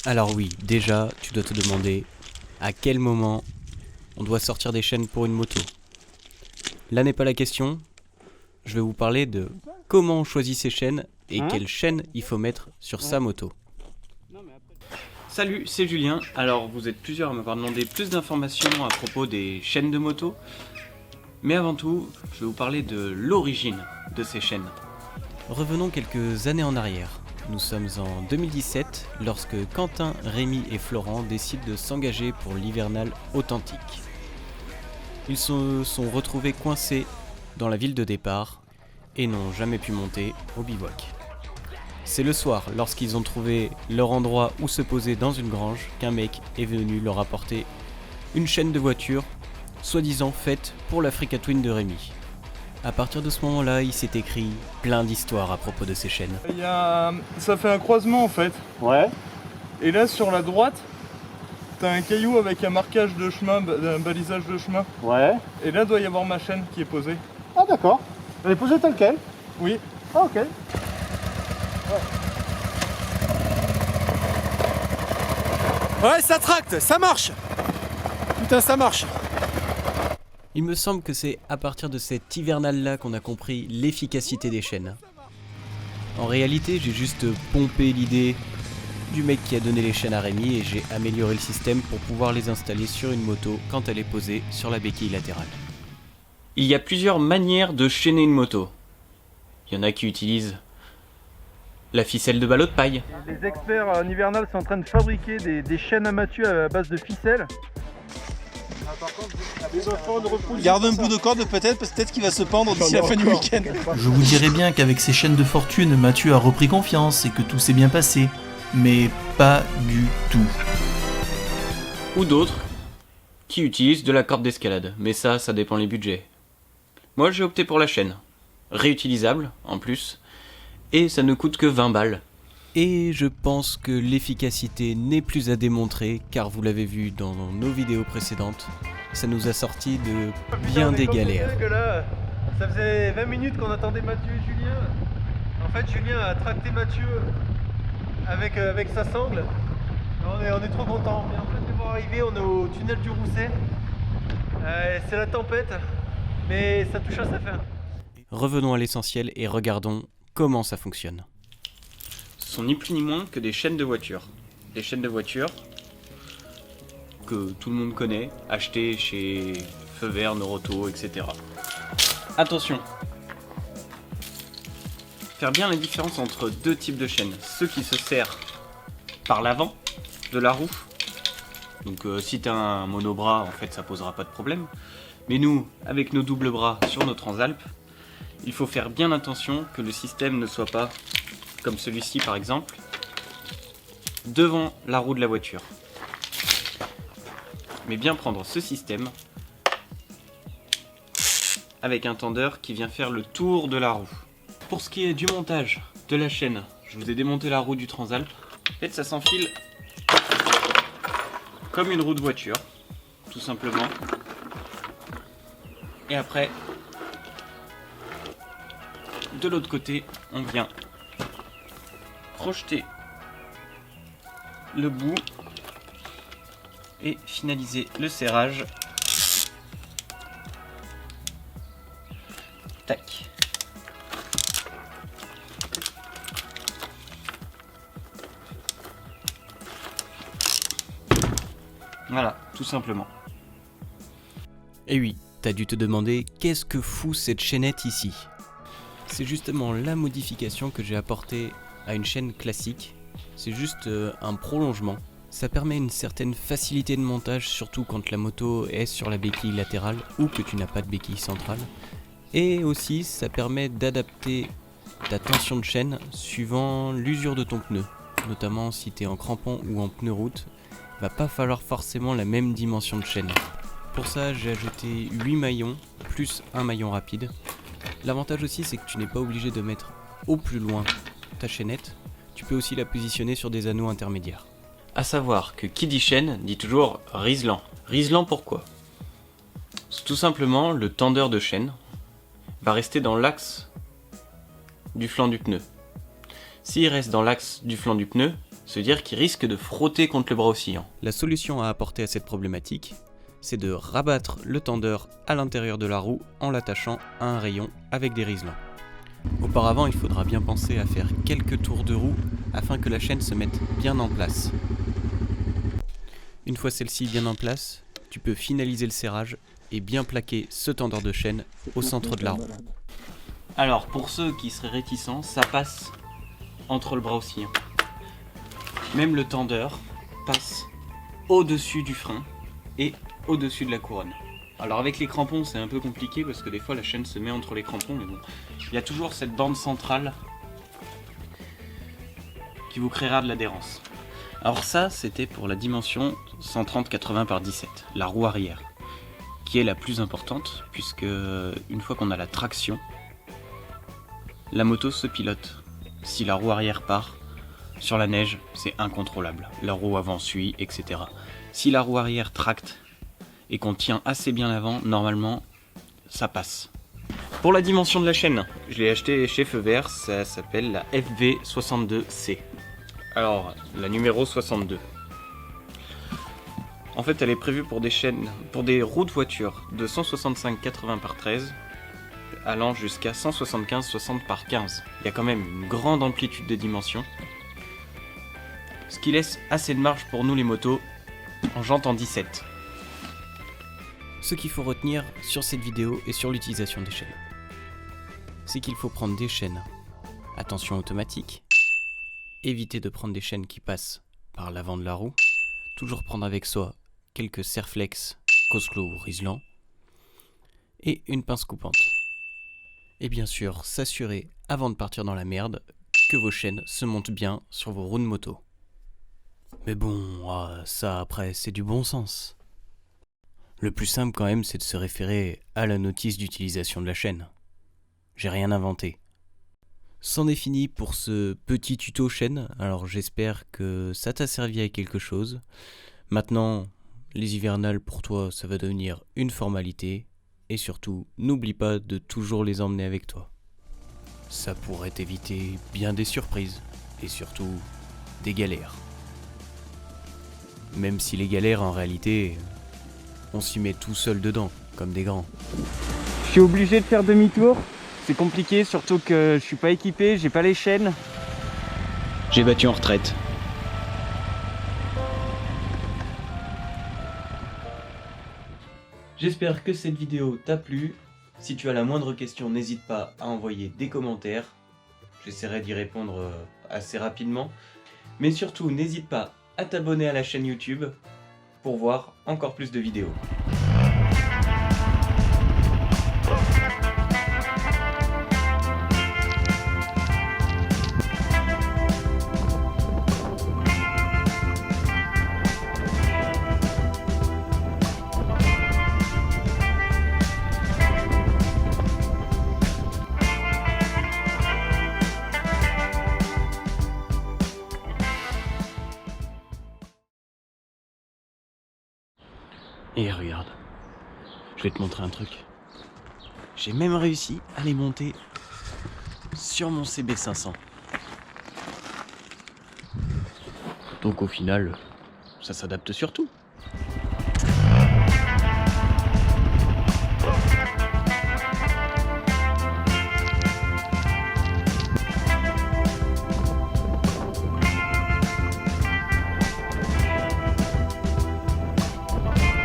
Alors oui, déjà, tu dois te demander à quel moment on doit sortir des chaînes pour une moto. Là n'est pas la question, je vais vous parler de comment on choisit ses chaînes et quelles chaînes il faut mettre sur sa moto. Salut, c'est Julien. Alors vous êtes plusieurs à m'avoir demandé plus d'informations à propos des chaînes de moto. Mais avant tout, je vais vous parler de l'origine de ces chaînes. Revenons quelques années en arrière. Nous sommes en 2017 lorsque Quentin, Rémi et Florent décident de s'engager pour l'hivernal authentique. Ils se sont retrouvés coincés dans la ville de départ et n'ont jamais pu monter au bivouac. C'est le soir, lorsqu'ils ont trouvé leur endroit où se poser dans une grange, qu'un mec est venu leur apporter une chaîne de voiture, soi-disant faite pour l'Africa Twin de Rémi. À partir de ce moment-là, il s'est écrit plein d'histoires à propos de ces chaînes. Ça fait un croisement en fait. Ouais. Et là sur la droite, t'as un caillou avec un marquage de chemin, un balisage de chemin. Ouais. Et là doit y avoir ma chaîne qui est posée. Ah d'accord. Elle est posée telle quelle? Oui. Ah ok. Ouais, ça tracte, ça marche. Putain, ça marche. Il me semble que c'est à partir de cet hivernal-là qu'on a compris l'efficacité des chaînes. En réalité, j'ai juste pompé l'idée du mec qui a donné les chaînes à Rémi et j'ai amélioré le système pour pouvoir les installer sur une moto quand elle est posée sur la béquille latérale. Il y a plusieurs manières de chaîner une moto. Il y en a qui utilisent la ficelle de ballot de paille. Les experts en hivernal sont en train de fabriquer des chaînes à mattue à base de ficelles. Garde un bout de corde peut-être qu'il va se pendre d'ici la fin du week-end. Je vous dirais bien qu'avec ces chaînes de fortune, Mathieu a repris confiance et que tout s'est bien passé. Mais pas du tout. Ou d'autres qui utilisent de la corde d'escalade, mais ça dépend les budgets. Moi j'ai opté pour la chaîne, réutilisable en plus, et ça ne coûte que 20 balles. Et je pense que l'efficacité n'est plus à démontrer, car vous l'avez vu dans nos vidéos précédentes, ça nous a sorti de bien des galères. Que là, ça faisait 20 minutes qu'on attendait Mathieu et Julien. En fait Julien a tracté Mathieu avec sa sangle. On est trop contents. Et en fait de voir arriver, on est au tunnel du Rousset. C'est la tempête, mais ça touche à sa fin. Revenons à l'essentiel et regardons comment ça fonctionne. Ce sont ni plus ni moins que des chaînes de voiture. Des chaînes de voiture que tout le monde connaît, achetées chez Feu Vert, Noroto, etc. Attention! Faire bien la différence entre deux types de chaînes. Ceux qui se serrent par l'avant de la roue. Donc si tu as un monobras, en fait ça posera pas de problème. Mais nous, avec nos doubles bras sur nos Transalp, il faut faire bien attention que le système ne soit pas, comme celui-ci par exemple, devant la roue de la voiture. Mais bien prendre ce système avec un tendeur qui vient faire le tour de la roue. Pour ce qui est du montage de la chaîne, je vous ai démonté la roue du Transalp. En fait, ça s'enfile comme une roue de voiture, tout simplement. Et après, de l'autre côté, on vient projeter le bout et finaliser le serrage. Tac. Voilà, tout simplement. Et oui, t'as dû te demander qu'est-ce que fout cette chaînette ici. C'est justement la modification que j'ai apportée à une chaîne classique. C'est juste un prolongement. Ça permet une certaine facilité de montage, surtout quand la moto est sur la béquille latérale ou que tu n'as pas de béquille centrale. Et aussi, ça permet d'adapter ta tension de chaîne suivant l'usure de ton pneu. Notamment si tu es en crampon ou en pneu route, il va pas falloir forcément la même dimension de chaîne. Pour ça, j'ai ajouté 8 maillons, plus un maillon rapide. L'avantage aussi, c'est que tu n'es pas obligé de mettre au plus loin ta chaînette. Tu peux aussi la positionner sur des anneaux intermédiaires. A savoir que qui dit chaîne dit toujours riselant. Riselant pourquoi? C'est tout simplement le tendeur de chaîne va rester dans l'axe du flanc du pneu. S'il reste dans l'axe du flanc du pneu, C'est-à-dire qu'il risque de frotter contre le bras oscillant. La solution à apporter à cette problématique, c'est de rabattre le tendeur à l'intérieur de la roue en l'attachant à un rayon avec des riselants. Auparavant, il faudra bien penser à faire quelques tours de roue afin que la chaîne se mette bien en place. Une fois celle-ci bien en place, tu peux finaliser le serrage et bien plaquer ce tendeur de chaîne au centre de la roue. Alors, pour ceux qui seraient réticents, ça passe entre le bras oscillant. Même le tendeur passe au-dessus du frein et au-dessus de la couronne. Alors avec les crampons c'est un peu compliqué parce que des fois la chaîne se met entre les crampons, mais bon, il y a toujours cette bande centrale qui vous créera de l'adhérence. Alors ça c'était pour la dimension 130/80 par 17, la roue arrière, qui est la plus importante puisque une fois qu'on a la traction, la moto se pilote. Si la roue arrière part, sur la neige c'est incontrôlable, la roue avant suit, etc. Si la roue arrière tracte et qu'on tient assez bien l'avant, normalement, ça passe. Pour la dimension de la chaîne, je l'ai acheté chez Feu Vert, ça s'appelle la FV62C. Alors, la numéro 62. En fait, elle est prévue pour des chaînes, pour des roues de voiture de 165/80 par 13, allant jusqu'à 175/60 par 15. Il y a quand même une grande amplitude de dimension, ce qui laisse assez de marge pour nous les motos en jantes en 17. Ce qu'il faut retenir sur cette vidéo et sur l'utilisation des chaînes, c'est qu'il faut prendre des chaînes à tension automatique, éviter de prendre des chaînes qui passent par l'avant de la roue, toujours prendre avec soi quelques serre-flex, cause-clous ou riselants, et une pince coupante. Et bien sûr, s'assurer avant de partir dans la merde que vos chaînes se montent bien sur vos roues de moto. Mais bon, ça après c'est du bon sens. Le plus simple quand même c'est de se référer à la notice d'utilisation de la chaîne. J'ai rien inventé. C'en est fini pour ce petit tuto chaîne, alors j'espère que ça t'a servi à quelque chose. Maintenant, les hivernales pour toi ça va devenir une formalité, et surtout n'oublie pas de toujours les emmener avec toi. Ça pourrait t'éviter bien des surprises, et surtout des galères. Même si les galères en réalité, on s'y met tout seul dedans, comme des grands. Je suis obligé de faire demi-tour, c'est compliqué, surtout que je suis pas équipé, j'ai pas les chaînes. J'ai battu en retraite. J'espère que cette vidéo t'a plu. Si tu as la moindre question, n'hésite pas à envoyer des commentaires. J'essaierai d'y répondre assez rapidement. Mais surtout, n'hésite pas à t'abonner à la chaîne YouTube pour voir encore plus de vidéos. Et regarde, je vais te montrer un truc. J'ai même réussi à les monter sur mon CB500. Donc au final, ça s'adapte sur tout.